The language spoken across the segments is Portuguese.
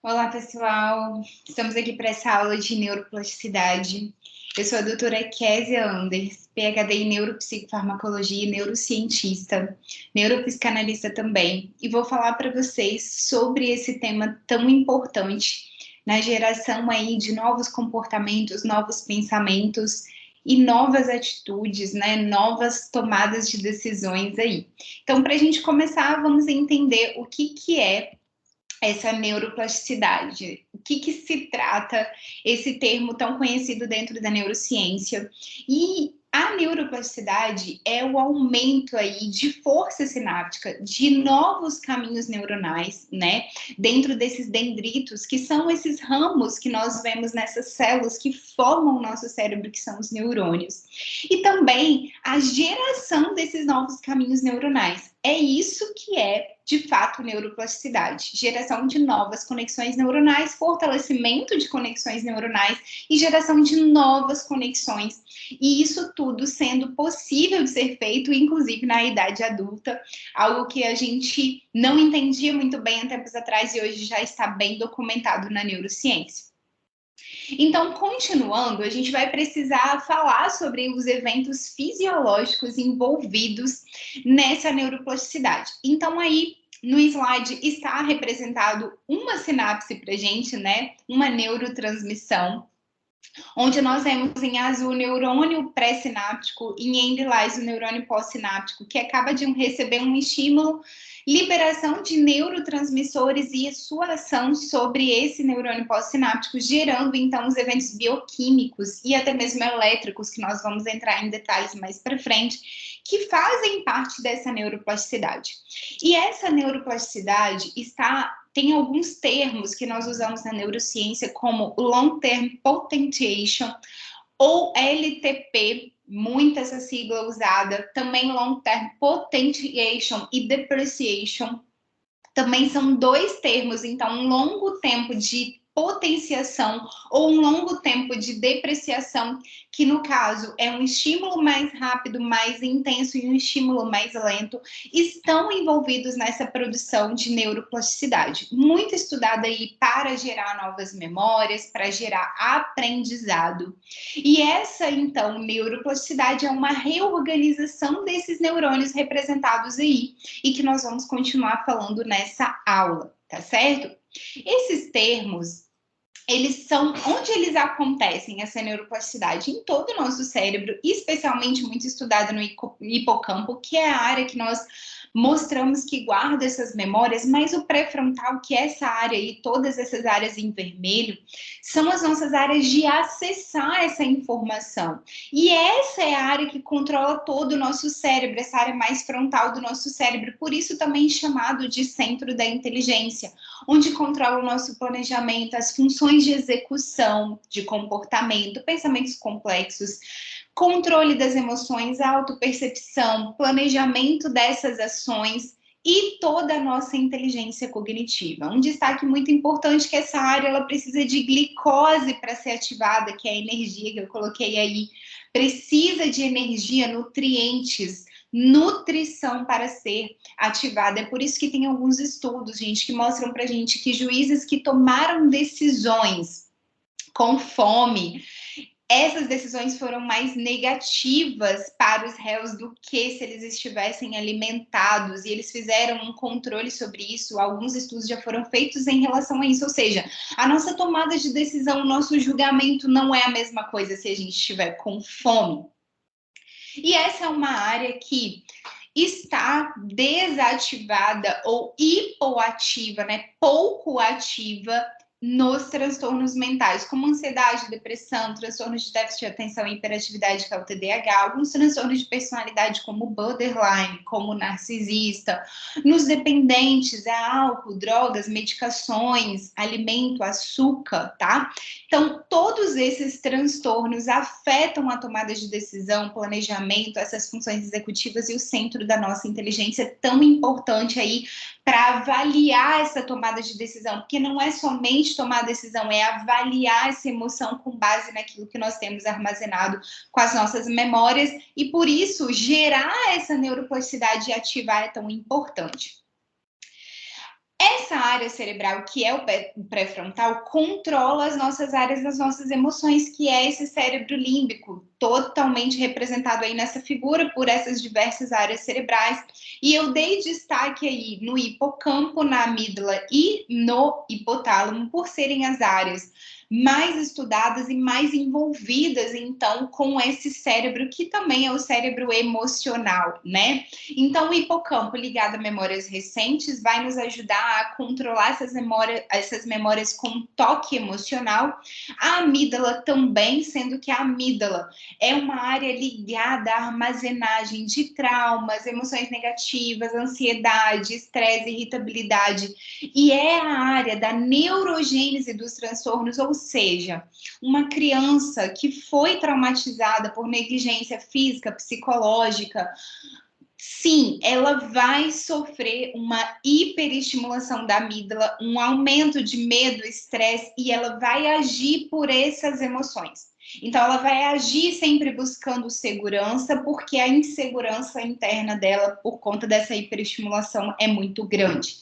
Olá, pessoal. Estamos aqui para essa aula de neuroplasticidade. Eu sou a doutora Késia Anders, PhD em neuropsicofarmacologia e neurocientista, neuropsicanalista também, e vou falar para vocês sobre esse tema tão importante na geração aí de novos comportamentos, novos pensamentos e novas atitudes, né? Novas tomadas de decisões aí. Então, para a gente começar, vamos entender o que é essa neuroplasticidade. O que se trata esse termo tão conhecido dentro da neurociência? E a neuroplasticidade é o aumento aí de força sináptica, de novos caminhos neuronais, né? Dentro desses dendritos, que são esses ramos que nós vemos nessas células que formam o nosso cérebro, que são os neurônios. E também a geração desses novos caminhos neuronais. É isso que é, de fato, neuroplasticidade. Geração de novas conexões neuronais, fortalecimento de conexões neuronais e geração de novas conexões. E isso tudo sendo possível de ser feito, inclusive na idade adulta, algo que a gente não entendia muito bem há tempos atrás e hoje já está bem documentado na neurociência. Então, continuando, a gente vai precisar falar sobre os eventos fisiológicos envolvidos nessa neuroplasticidade. Então, aí no slide está representado uma sinapse para gente, né? Uma neurotransmissão, onde nós temos em azul o neurônio pré-sináptico e em lilás o neurônio pós-sináptico, que acaba de receber um estímulo, liberação de neurotransmissores e a sua ação sobre esse neurônio pós-sináptico, gerando então os eventos bioquímicos e até mesmo elétricos, que nós vamos entrar em detalhes mais para frente, que fazem parte dessa neuroplasticidade. E essa neuroplasticidade tem alguns termos que nós usamos na neurociência, como Long Term Potentiation, ou LTP, muito essa sigla usada, também Long Term Potentiation e Depreciation, também são dois termos, então, um longo tempo de potenciação ou um longo tempo de depreciação, que no caso é um estímulo mais rápido, mais intenso e um estímulo mais lento, estão envolvidos nessa produção de neuroplasticidade, muito estudada aí para gerar novas memórias, para gerar aprendizado. E essa, então, neuroplasticidade é uma reorganização desses neurônios representados aí, e que nós vamos continuar falando nessa aula, tá certo? Esses termos, eles são onde eles acontecem, essa neuroplasticidade, em todo o nosso cérebro, especialmente muito estudado no hipocampo, que é a área que nós mostramos que guarda essas memórias, mas o pré-frontal, que é essa área e todas essas áreas em vermelho, são as nossas áreas de acessar essa informação. E essa é a área que controla todo o nosso cérebro, essa área mais frontal do nosso cérebro, por isso também chamado de centro da inteligência, onde controla o nosso planejamento, as funções de execução, de comportamento, pensamentos complexos, controle das emoções, autopercepção, planejamento dessas ações e toda a nossa inteligência cognitiva. Um destaque muito importante que essa área ela precisa de glicose para ser ativada, que é a energia que eu coloquei aí, precisa de energia, nutrientes, nutrição para ser ativada. É por isso que tem alguns estudos, gente, que mostram pra gente que juízes que tomaram decisões com fome, essas decisões foram mais negativas para os réus do que se eles estivessem alimentados, e eles fizeram um controle sobre isso. Alguns estudos já foram feitos em relação a isso, ou seja, a nossa tomada de decisão, o nosso julgamento não é a mesma coisa se a gente estiver com fome. E essa é uma área que está desativada ou hipoativa, né? Pouco ativa nos transtornos mentais, como ansiedade, depressão, transtornos de déficit de atenção e hiperatividade, que é o TDAH, alguns transtornos de personalidade, como borderline, como narcisista, nos dependentes, é álcool, drogas, medicações, alimento, açúcar, tá? Então, todos esses transtornos afetam a tomada de decisão, planejamento, essas funções executivas e o centro da nossa inteligência, tão importante aí para avaliar essa tomada de decisão, porque não é somente tomar a decisão, é avaliar essa emoção com base naquilo que nós temos armazenado com as nossas memórias, e por isso gerar essa neuroplasticidade e ativar é tão importante. Essa área cerebral, que é o pré-frontal, controla as nossas áreas das nossas emoções, que é esse cérebro límbico, totalmente representado aí nessa figura por essas diversas áreas cerebrais. E eu dei destaque aí no hipocampo, na amígdala e no hipotálamo, por serem as áreas mais estudadas e mais envolvidas, então, com esse cérebro, que também é o cérebro emocional, né? Então, o hipocampo, ligado a memórias recentes, vai nos ajudar a controlar essas memórias com toque emocional. A amígdala também, sendo que a amígdala é uma área ligada à armazenagem de traumas, emoções negativas, ansiedade, estresse, irritabilidade. E é a área da neurogênese dos transtornos, ou seja, uma criança que foi traumatizada por negligência física, psicológica, sim, ela vai sofrer uma hiperestimulação da amígdala, um aumento de medo, estresse, e ela vai agir por essas emoções. Então, ela vai agir sempre buscando segurança, porque a insegurança interna dela, por conta dessa hiperestimulação, é muito grande.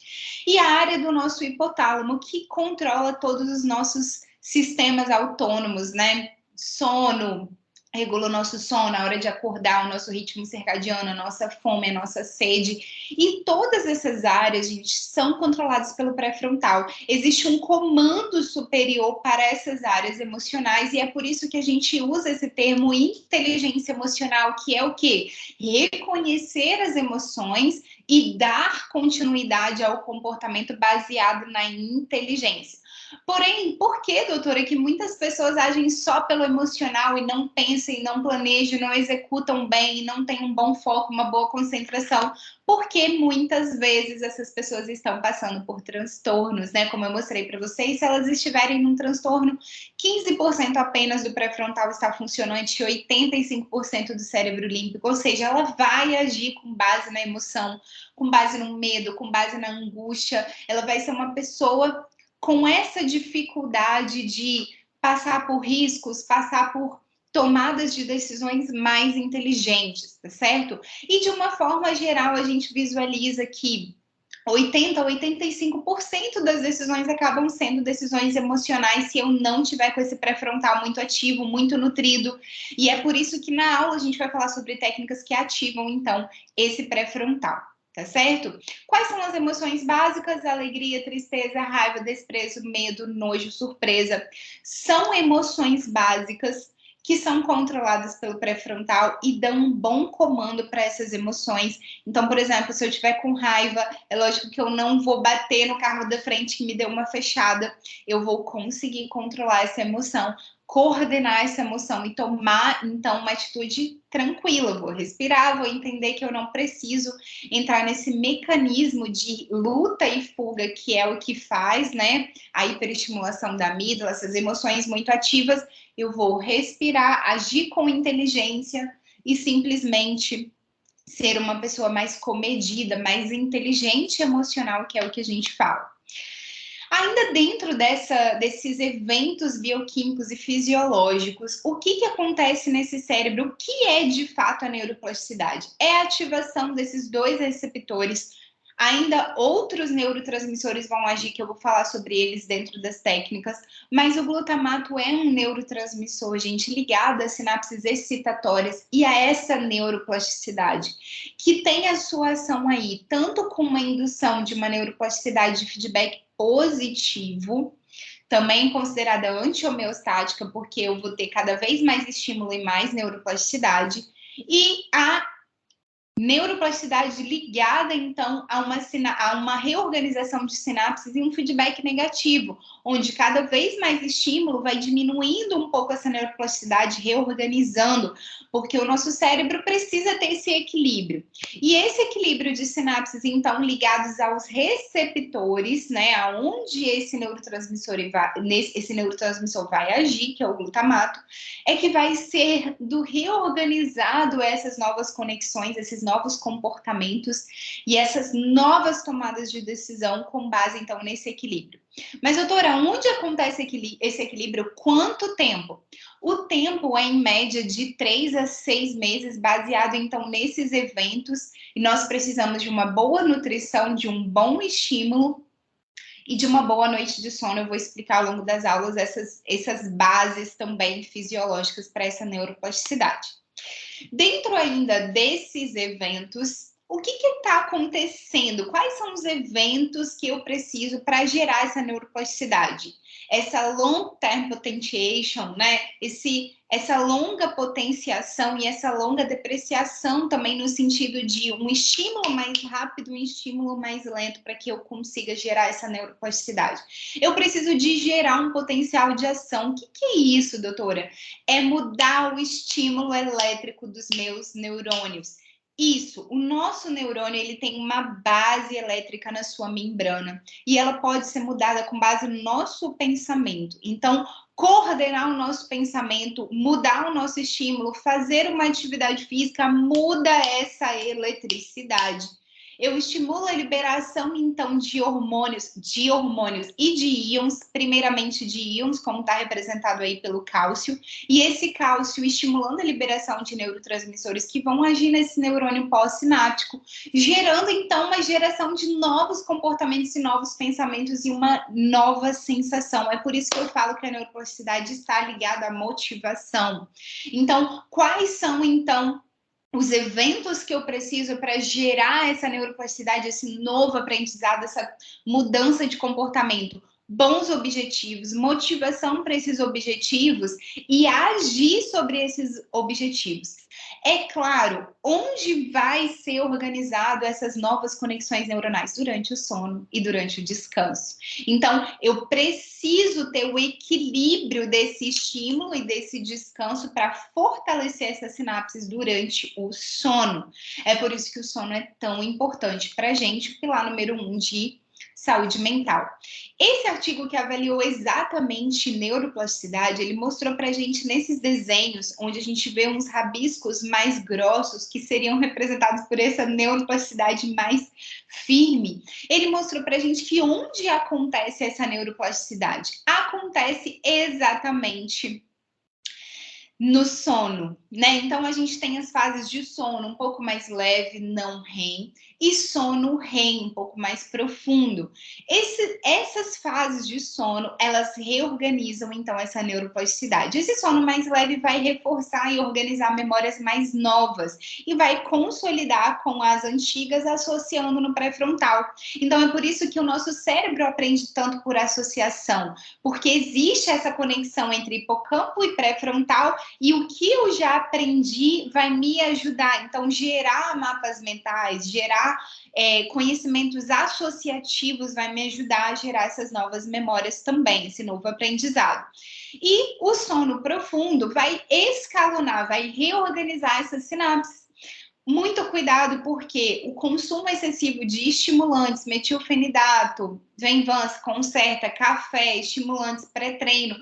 E a área do nosso hipotálamo, que controla todos os nossos sistemas autônomos, né? Sono, regula o nosso sono, a hora de acordar, o nosso ritmo circadiano, a nossa fome, a nossa sede. E todas essas áreas, gente, são controladas pelo pré-frontal. Existe um comando superior para essas áreas emocionais e é por isso que a gente usa esse termo inteligência emocional, que é o quê? Reconhecer as emoções e dar continuidade ao comportamento baseado na inteligência. Porém, por que, doutora, que muitas pessoas agem só pelo emocional e não pensam, e não planejam, não executam bem, e não têm um bom foco, uma boa concentração? Porque muitas vezes essas pessoas estão passando por transtornos, né? Como eu mostrei para vocês, se elas estiverem num transtorno, 15% apenas do pré-frontal está funcionante, 85% do cérebro límbico, ou seja, ela vai agir com base na emoção, com base no medo, com base na angústia, ela vai ser uma pessoa com essa dificuldade de passar por riscos, passar por tomadas de decisões mais inteligentes, tá certo? E de uma forma geral, a gente visualiza que 80 a 85% das decisões acabam sendo decisões emocionais se eu não tiver com esse pré-frontal muito ativo, muito nutrido. E é por isso que na aula a gente vai falar sobre técnicas que ativam, então, esse pré-frontal. Tá certo? Quais são as emoções básicas? Alegria, tristeza, raiva, desprezo, medo, nojo, surpresa. São emoções básicas que são controladas pelo pré-frontal e dão um bom comando para essas emoções. Então, por exemplo, se eu tiver com raiva, é lógico que eu não vou bater no carro da frente que me deu uma fechada, eu vou conseguir controlar essa emoção, coordenar essa emoção e tomar, então, uma atitude tranquila. Vou respirar, vou entender que eu não preciso entrar nesse mecanismo de luta e fuga, que é o que faz, né, a hiperestimulação da amígdala, essas emoções muito ativas. Eu vou respirar, agir com inteligência e simplesmente ser uma pessoa mais comedida, mais inteligente emocional, que é o que a gente fala. Ainda dentro desses eventos bioquímicos e fisiológicos, o que acontece nesse cérebro? O que é de fato a neuroplasticidade? É a ativação desses dois receptores. Ainda outros neurotransmissores vão agir, que eu vou falar sobre eles dentro das técnicas, mas o glutamato é um neurotransmissor, gente, ligado às sinapses excitatórias e a essa neuroplasticidade, que tem a sua ação aí, tanto com uma indução de uma neuroplasticidade de feedback positivo, também considerada anti-homeostática, porque eu vou ter cada vez mais estímulo e mais neuroplasticidade, e a neuroplasticidade ligada, então, a uma reorganização de sinapses e um feedback negativo, onde cada vez mais estímulo vai diminuindo um pouco essa neuroplasticidade, reorganizando, porque o nosso cérebro precisa ter esse equilíbrio. E esse equilíbrio de sinapses, então, ligados aos receptores, né, aonde esse neurotransmissor vai agir, que é o glutamato, é que vai ser reorganizado essas novas conexões, esses novos comportamentos e essas novas tomadas de decisão com base, então, nesse equilíbrio. Mas, doutora, onde acontece esse equilíbrio? Quanto tempo? O tempo é, em média, de 3 a 6 meses, baseado, então, nesses eventos, e nós precisamos de uma boa nutrição, de um bom estímulo, e de uma boa noite de sono. Eu vou explicar ao longo das aulas essas bases também fisiológicas para essa neuroplasticidade. Dentro ainda desses eventos, o que está acontecendo? Quais são os eventos que eu preciso para gerar essa neuroplasticidade? Essa long-term potentiation, né? Essa longa potenciação e essa longa depreciação também no sentido de um estímulo mais rápido, um estímulo mais lento para que eu consiga gerar essa neuroplasticidade. Eu preciso de gerar um potencial de ação. O que é isso, doutora? É mudar o estímulo elétrico dos meus neurônios. Isso, o nosso neurônio ele tem uma base elétrica na sua membrana e ela pode ser mudada com base no nosso pensamento. Então, coordenar o nosso pensamento, mudar o nosso estímulo, fazer uma atividade física muda essa eletricidade. Eu estimulo a liberação, então, de hormônios e de íons, primeiramente de íons, como está representado aí pelo cálcio, e esse cálcio estimulando a liberação de neurotransmissores que vão agir nesse neurônio pós-sináptico, gerando, então, uma geração de novos comportamentos e novos pensamentos e uma nova sensação. É por isso que eu falo que a neuroplasticidade está ligada à motivação. Então, quais são, então, os eventos que eu preciso para gerar essa neuroplasticidade, esse novo aprendizado, essa mudança de comportamento? Bons objetivos, motivação para esses objetivos e agir sobre esses objetivos. É claro, onde vai ser organizado essas novas conexões neuronais? Durante o sono e durante o descanso. Então, eu preciso ter o equilíbrio desse estímulo e desse descanso para fortalecer essas sinapses durante o sono. É por isso que o sono é tão importante para a gente, o pilar número 1 de saúde mental. Esse artigo que avaliou exatamente neuroplasticidade, ele mostrou para a gente nesses desenhos, onde a gente vê uns rabiscos mais grossos, que seriam representados por essa neuroplasticidade mais firme. Ele mostrou para a gente que onde acontece essa neuroplasticidade? Acontece exatamente no sono, né? Então a gente tem as fases de sono um pouco mais leve, não REM, e sono REM, um pouco mais profundo. Essas fases de sono, elas reorganizam então essa neuroplasticidade. Esse sono mais leve vai reforçar e organizar memórias mais novas e vai consolidar com as antigas, associando no pré-frontal. Então é por isso que o nosso cérebro aprende tanto por associação, porque existe essa conexão entre hipocampo e pré-frontal, e o que eu já aprendi vai me ajudar. Então, gerar mapas mentais, gerar conhecimentos associativos vai me ajudar a gerar essas novas memórias também, esse novo aprendizado. E o sono profundo vai escalonar, vai reorganizar essas sinapses. Muito cuidado, porque o consumo excessivo de estimulantes, metilfenidato, Venvanse, Concerta, café, estimulantes pré-treino,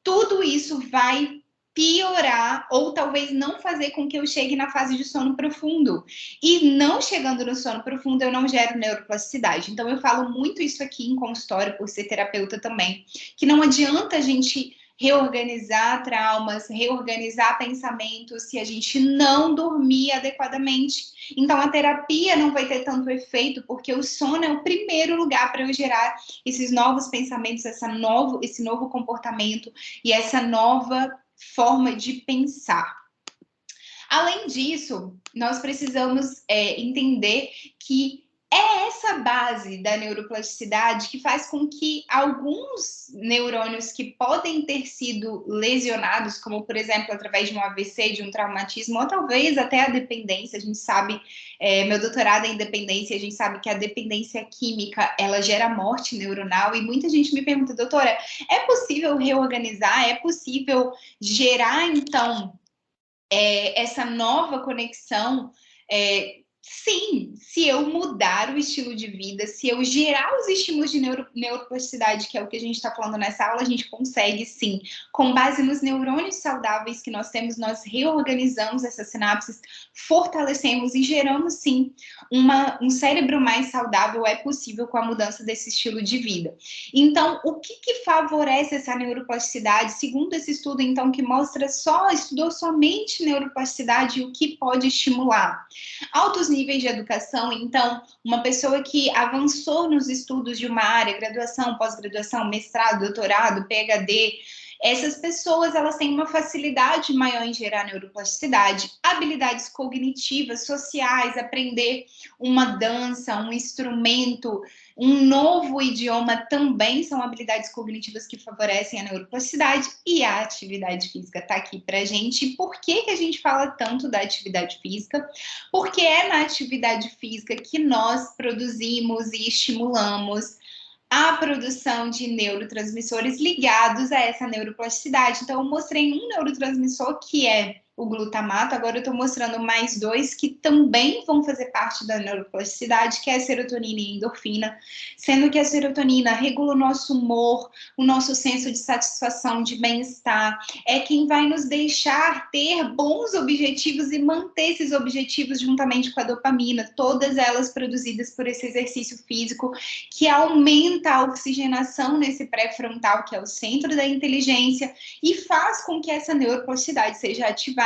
tudo isso vai piorar ou talvez não fazer com que eu chegue na fase de sono profundo. E não chegando no sono profundo, eu não gero neuroplasticidade. Então, eu falo muito isso aqui em consultório, por ser terapeuta também, que não adianta a gente reorganizar traumas, reorganizar pensamentos se a gente não dormir adequadamente. Então, a terapia não vai ter tanto efeito, porque o sono é o primeiro lugar para eu gerar esses novos pensamentos, esse novo comportamento e essa nova forma de pensar. Além disso, nós precisamos entender que é essa base da neuroplasticidade que faz com que alguns neurônios que podem ter sido lesionados, como por exemplo através de um AVC, de um traumatismo, ou talvez até a dependência, a gente sabe, meu doutorado é em dependência, a gente sabe que a dependência química, ela gera morte neuronal, e muita gente me pergunta, doutora, é possível reorganizar, é possível gerar, então, essa nova conexão? Sim, se eu mudar o estilo de vida, se eu gerar os estímulos de neuroplasticidade, que é o que a gente está falando nessa aula, a gente consegue sim. Com base nos neurônios saudáveis que nós temos, nós reorganizamos essas sinapses, fortalecemos e geramos sim um cérebro mais saudável. É possível com a mudança desse estilo de vida. Então, o que favorece essa neuroplasticidade? Segundo esse estudo, então, que estudou somente neuroplasticidade e o que pode estimular? Altos níveis de educação. Então, uma pessoa que avançou nos estudos de uma área, graduação, pós-graduação, mestrado, doutorado, PhD, essas pessoas, elas têm uma facilidade maior em gerar neuroplasticidade, habilidades cognitivas, sociais, aprender uma dança, um instrumento, um novo idioma também são habilidades cognitivas que favorecem a neuroplasticidade, e a atividade física está aqui para a gente. E por que a gente fala tanto da atividade física? Porque é na atividade física que nós produzimos e estimulamos a produção de neurotransmissores ligados a essa neuroplasticidade. Então, eu mostrei um neurotransmissor que é o glutamato, agora eu estou mostrando mais dois que também vão fazer parte da neuroplasticidade, que é a serotonina e a endorfina, sendo que a serotonina regula o nosso humor, o nosso senso de satisfação, de bem-estar, é quem vai nos deixar ter bons objetivos e manter esses objetivos juntamente com a dopamina, todas elas produzidas por esse exercício físico que aumenta a oxigenação nesse pré-frontal, que é o centro da inteligência, e faz com que essa neuroplasticidade seja ativada.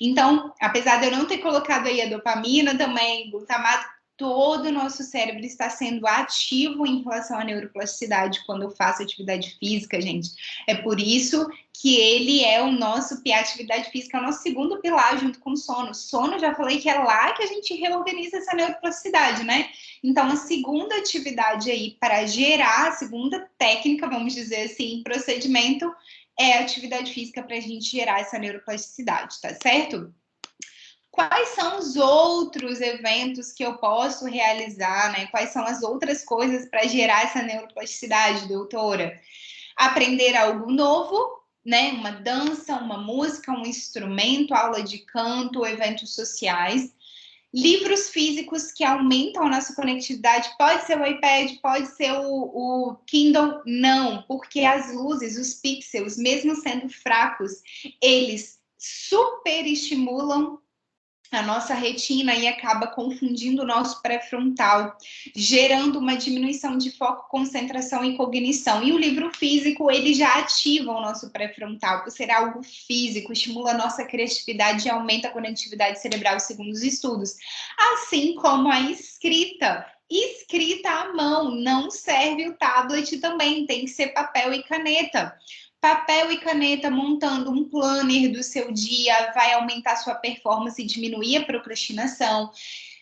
Então, apesar de eu não ter colocado aí a dopamina também, glutamato, todo o nosso cérebro está sendo ativo em relação à neuroplasticidade quando eu faço atividade física, gente. É por isso que ele é o nosso, a atividade física é o nosso segundo pilar junto com o sono. Sono, já falei que é lá que a gente reorganiza essa neuroplasticidade, né? Então, a segunda atividade aí para gerar, a segunda técnica, vamos dizer assim, procedimento, é a atividade física para a gente gerar essa neuroplasticidade, tá certo? Quais são os outros eventos que eu posso realizar, né? Quais são as outras coisas para gerar essa neuroplasticidade, doutora? Aprender algo novo, né? Uma dança, uma música, um instrumento, aula de canto, eventos sociais. Livros físicos que aumentam a nossa conectividade, pode ser o iPad, pode ser o Kindle, não, porque as luzes, os pixels, mesmo sendo fracos, eles superestimulam a nossa retina e acaba confundindo o nosso pré-frontal, gerando uma diminuição de foco, concentração e cognição. E o livro físico, ele já ativa o nosso pré-frontal, por ser algo físico, estimula a nossa criatividade e aumenta a conectividade cerebral, segundo os estudos. Assim como a escrita. Escrita à mão, não serve o tablet também, tem que ser papel e caneta. Papel e caneta montando um planner do seu dia vai aumentar sua performance e diminuir a procrastinação.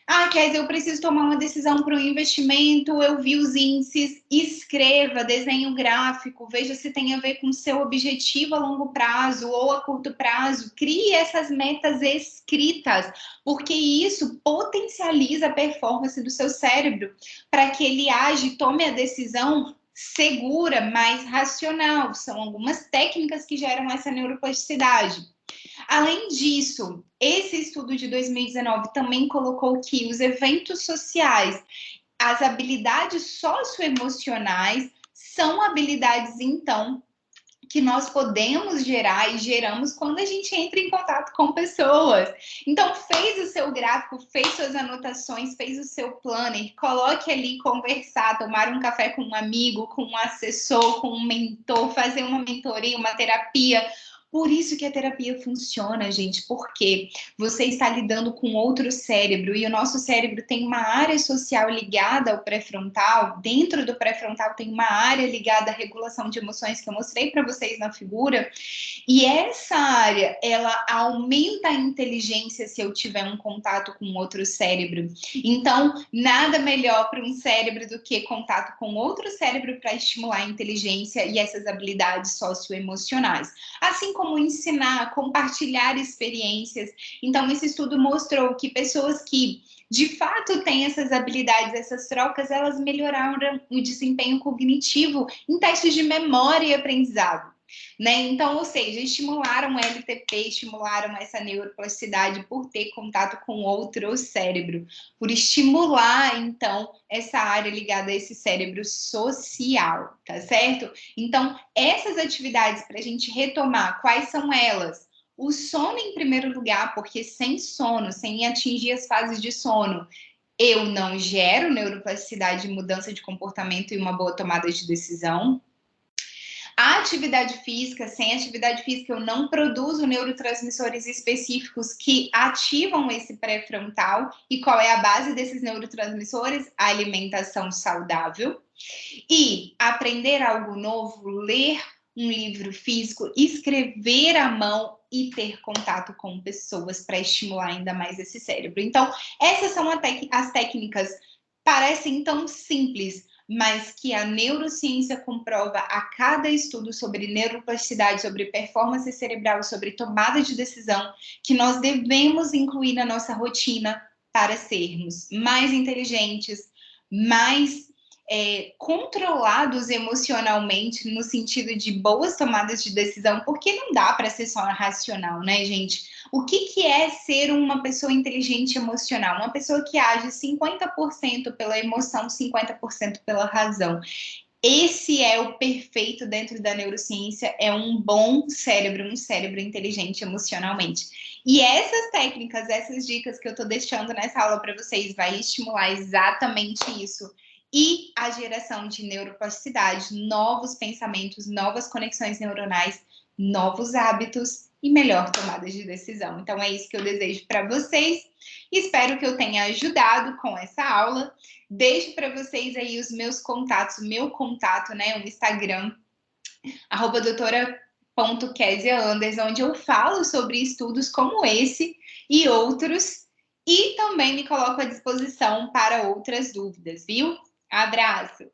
Ah, Kézia, eu preciso tomar uma decisão para um investimento, eu vi os índices, escreva, desenhe um gráfico, veja se tem a ver com o seu objetivo a longo prazo ou a curto prazo, crie essas metas escritas, porque isso potencializa a performance do seu cérebro, para que ele age, tome a decisão segura, mais racional. São algumas técnicas que geram essa neuroplasticidade. Além disso, esse estudo de 2019 também colocou que os eventos sociais, as habilidades socioemocionais, são habilidades, então, que nós podemos gerar e geramos quando a gente entra em contato com pessoas. Então, fez o seu gráfico, fez suas anotações, fez o seu planner, coloque ali conversar, tomar um café com um amigo, com um assessor, com um mentor, fazer uma mentoria, uma terapia. Por isso que a terapia funciona, gente, porque você está lidando com outro cérebro e o nosso cérebro tem uma área social ligada ao pré-frontal. Dentro do pré-frontal tem uma área ligada à regulação de emoções que eu mostrei para vocês na figura. E essa área, ela aumenta a inteligência se eu tiver um contato com outro cérebro. Então, nada melhor para um cérebro do que contato com outro cérebro para estimular a inteligência e essas habilidades socioemocionais. Assim como ensinar, compartilhar experiências. Então, esse estudo mostrou que pessoas que de fato têm essas habilidades, essas trocas, elas melhoraram o desempenho cognitivo em testes de memória e aprendizado. Né? Então, ou seja, estimularam o LTP, estimularam essa neuroplasticidade por ter contato com outro cérebro, por estimular, então, essa área ligada a esse cérebro social, tá certo? Então, essas atividades para a gente retomar, quais são elas? O sono em primeiro lugar, porque sem sono, sem atingir as fases de sono, eu não gero neuroplasticidade, mudança de comportamento e uma boa tomada de decisão. A atividade física, sem atividade física, eu não produzo neurotransmissores específicos que ativam esse pré-frontal. E qual é a base desses neurotransmissores? A alimentação saudável. E aprender algo novo, ler um livro físico, escrever à mão e ter contato com pessoas para estimular ainda mais esse cérebro. Então, essas são as técnicas, parecem tão simples, mas que a neurociência comprova a cada estudo sobre neuroplasticidade, sobre performance cerebral, sobre tomada de decisão, que nós devemos incluir na nossa rotina para sermos mais inteligentes, mais controlados emocionalmente, no sentido de boas tomadas de decisão, porque não dá para ser só racional, né, gente? O que é ser uma pessoa inteligente emocional? Uma pessoa que age 50% pela emoção, 50% pela razão. Esse é o perfeito dentro da neurociência, é um bom cérebro, um cérebro inteligente emocionalmente. E essas técnicas, essas dicas que eu estou deixando nessa aula para vocês, vai estimular exatamente isso. E a geração de neuroplasticidade, novos pensamentos, novas conexões neuronais, novos hábitos e melhor tomada de decisão. Então é isso que eu desejo para vocês. Espero que eu tenha ajudado com essa aula. Deixo para vocês aí os meus contatos, o meu contato, né, o Instagram, @doutora.kezia_anders, onde eu falo sobre estudos como esse e outros, e também me coloco à disposição para outras dúvidas, viu? Abraço!